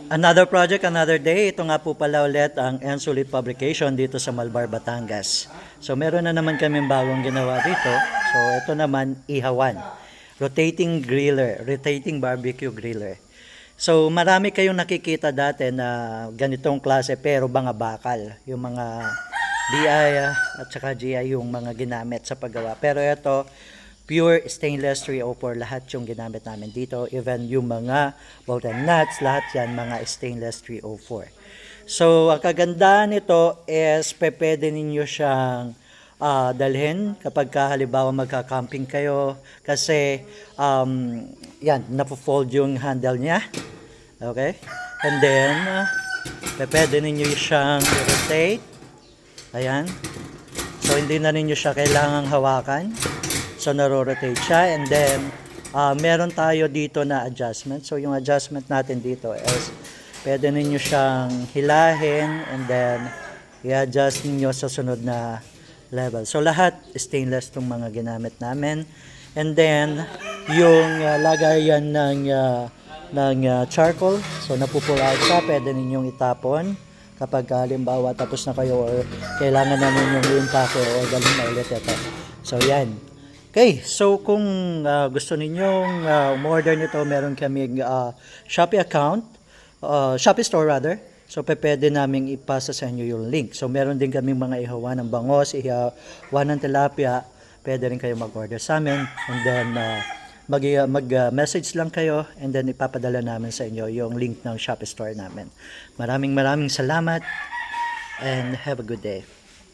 Another project, another day. Ito nga po pala ulit ang Ensulit Publication dito sa Malbar, Batangas. So meron na naman kaming bagong ginawa dito. So ito naman, ihawan. Rotating griller, rotating barbecue griller. So marami kayong nakikita dati na ganitong klase pero mga bakal. Yung mga DI at saka GI yung mga ginamit sa paggawa. Pero ito, pure stainless 304 lahat yung ginamit namin dito, even yung mga bolt and nuts, lahat yan mga stainless 304. So ang kagandahan nito is pwede ninyo siyang dalhin kapag halimbawa magka-camping kayo kasi yan, napo-fold yung handle niya, okay, and then pwede ninyo siyang rotate, ayan, so hindi na ninyo siya kailangang hawakan. So, naro-rotate siya. And then, meron tayo dito na adjustment. So, yung adjustment natin dito is pwede ninyo siyang hilahin and then i-adjust ninyo sa sunod na level. So, lahat stainless itong mga ginamit namin. And then, yung lagayan ng charcoal. So, napupull out siya. Pwede ninyong itapon kapag halimbawa tapos na kayo or kailangan na ninyong i-impake o galing na ulit ito. So, yan. Okay, so kung gusto ninyong umorder nito, meron kaming Shopee account, Shopee store rather. So pwede naming ipasa sa inyo yung link. So meron din kaming mga ihawan ng bangos, ihawan ng tilapia. Pwede rin kayo mag-order sa amin. And then mag-message lang kayo and then ipapadala namin sa inyo yung link ng Shopee store namin. Maraming salamat and have a good day.